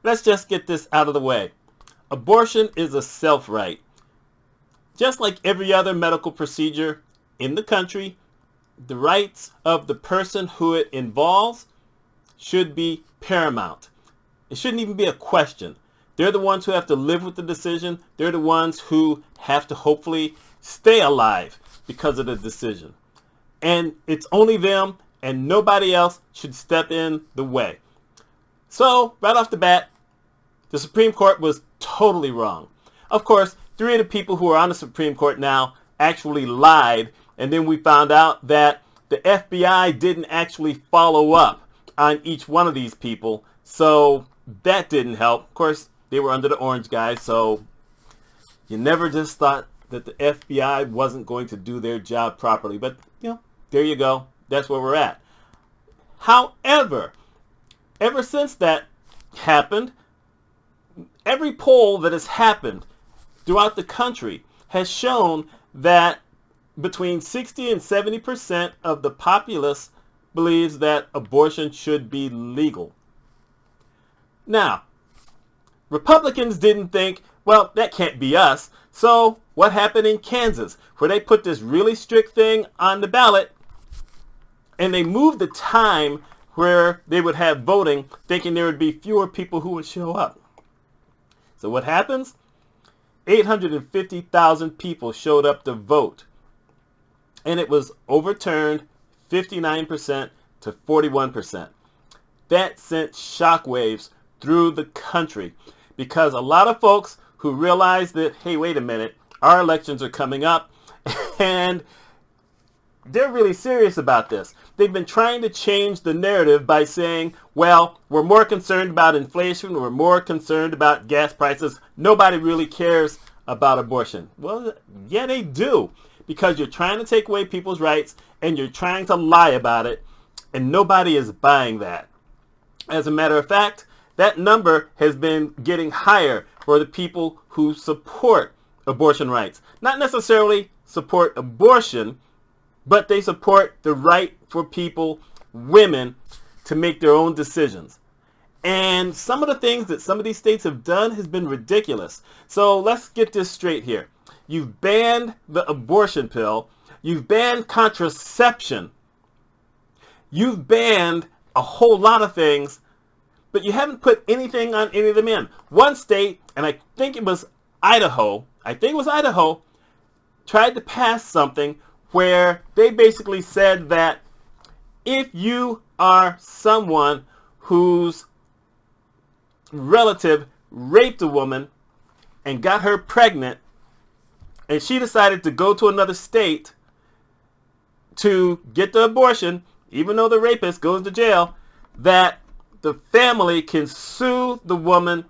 let's just get this out of the way. Abortion is a self-right. Just like every other medical procedure in the country, the rights of the person who it involves should be paramount. It shouldn't even be a question. They're the ones who have to live with the decision. They're the ones who have to hopefully stay alive because of the decision. And it's only them, and nobody else should step in the way. So, right off the bat, the Supreme Court was totally wrong. Of course, 3 of the people who are on the Supreme Court now actually lied, and then we found out that the FBI didn't actually follow up on each one of these people, so that didn't help. Of course, they were under the orange guy, so you never just thought that the FBI wasn't going to do their job properly. But, there you go. That's where we're at. However, ever since that happened, every poll that has happened throughout the country has shown that between 60 and 70% of the populace believes that abortion should be legal. Now, Republicans didn't think, well, that can't be us. So what happened in Kansas, where they put this really strict thing on the ballot, and they moved the time where they would have voting, thinking there would be fewer people who would show up. So what happens? 850,000 people showed up to vote, and it was overturned 59% to 41%. That sent shockwaves through the country because a lot of folks who realized that, hey, wait a minute, our elections are coming up and they're really serious about this. They've been trying to change the narrative by saying, well, we're more concerned about inflation, we're more concerned about gas prices. Nobody really cares about abortion. Well, yeah, they do, because you're trying to take away people's rights and you're trying to lie about it, and nobody is buying that. As a matter of fact, that number has been getting higher for the people who support abortion rights. Not necessarily support abortion, but they support the right for people, women, to make their own decisions. And some of the things that some of these states have done has been ridiculous. So let's get this straight here. You've banned the abortion pill. You've banned contraception. You've banned a whole lot of things, but you haven't put anything on any of them in. One state, and I think it was Idaho, tried to pass something where they basically said that if you are someone whose relative raped a woman and got her pregnant, and she decided to go to another state to get the abortion, even though the rapist goes to jail, that the family can sue the woman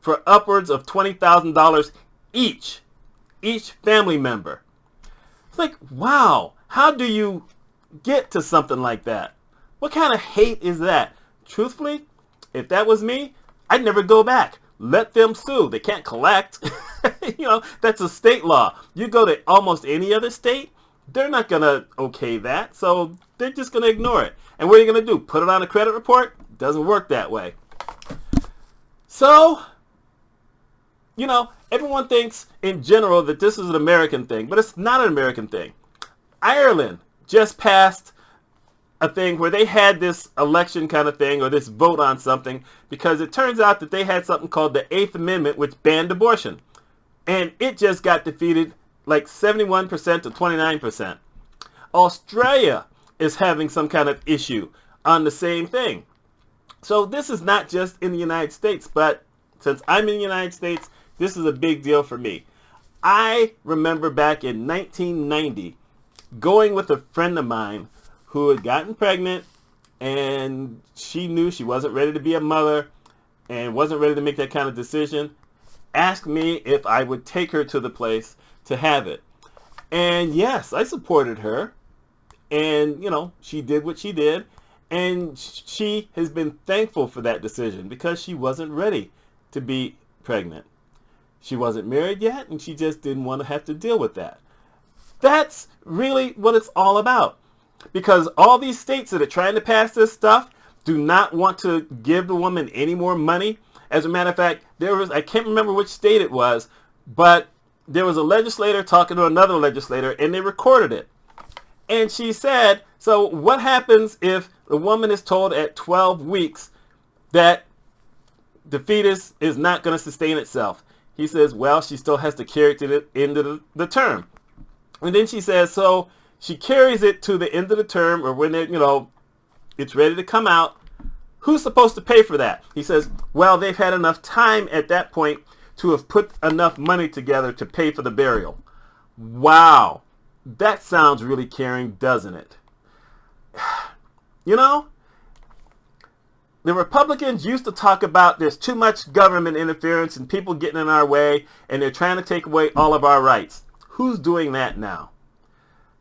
for upwards of $20,000 each family member. It's like, wow, how do you get to something like that? What kind of hate is that? Truthfully, if that was me, I'd never go back. Let them sue. They can't collect. That's a state law. You go to almost any other state, they're not going to okay that. So they're just going to ignore it. And what are you going to do? Put it on a credit report? Doesn't work that way. So, everyone thinks in general that this is an American thing, but it's not an American thing. Ireland just passed a thing where they had this election kind of thing, or this vote on something, because it turns out that they had something called the Eighth Amendment, which banned abortion. And it just got defeated like 71% to 29%. Australia is having some kind of issue on the same thing. So this is not just in the United States, but since I'm in the United States, this is a big deal for me. I remember back in 1990 going with a friend of mine who had gotten pregnant, and she knew she wasn't ready to be a mother and wasn't ready to make that kind of decision, asked me if I would take her to the place to have it. And yes, I supported her. And, she did what she did. And she has been thankful for that decision because she wasn't ready to be pregnant. She wasn't married yet, and she just didn't want to have to deal with that. That's really what it's all about. Because all these states that are trying to pass this stuff do not want to give the woman any more money. As a matter of fact, I can't remember which state it was, but there was a legislator talking to another legislator, and they recorded it. And she said, so what happens if the woman is told at 12 weeks that the fetus is not going to sustain itself? He says, well, she still has to carry it to the end of the term. And then she says, so she carries it to the end of the term, or when it's ready to come out. Who's supposed to pay for that? He says, well, they've had enough time at that point to have put enough money together to pay for the burial. Wow. That sounds really caring, doesn't it? The Republicans used to talk about there's too much government interference and people getting in our way, and they're trying to take away all of our rights. Who's doing that now?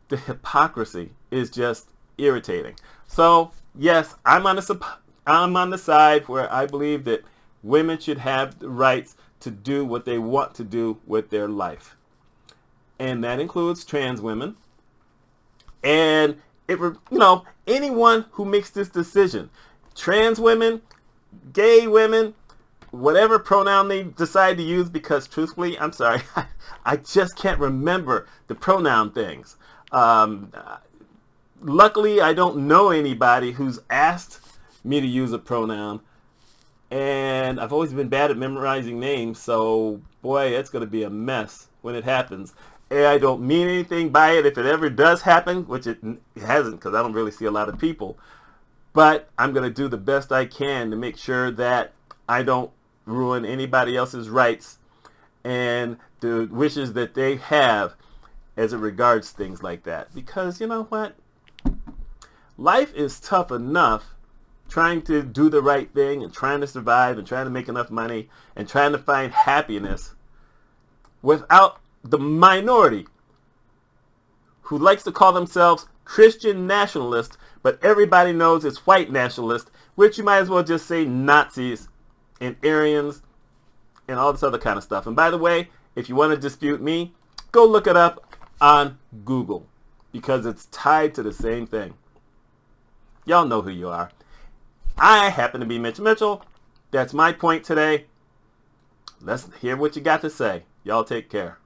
The hypocrisy is just irritating. So, yes, I'm on the side where I believe that women should have the rights to do what they want to do with their life. And that includes trans women. And anyone who makes this decision, trans women, gay women, whatever pronoun they decide to use, because truthfully, I'm sorry, I just can't remember the pronoun things. Luckily, I don't know anybody who's asked me to use a pronoun. And I've always been bad at memorizing names, so boy, it's going to be a mess when it happens. And I don't mean anything by it if it ever does happen, which it hasn't, because I don't really see a lot of people. But I'm going to do the best I can to make sure that I don't ruin anybody else's rights and the wishes that they have as it regards things like that. Because you know what? Life is tough enough trying to do the right thing and trying to survive and trying to make enough money and trying to find happiness without the minority who likes to call themselves Christian nationalists, but everybody knows it's white nationalists, which you might as well just say Nazis and Aryans and all this other kind of stuff. And by the way, if you want to dispute me, go look it up on Google, because it's tied to the same thing. Y'all know who you are. I happen to be Mitch Mitchell. That's my point today. Let's hear what you got to say. Y'all take care.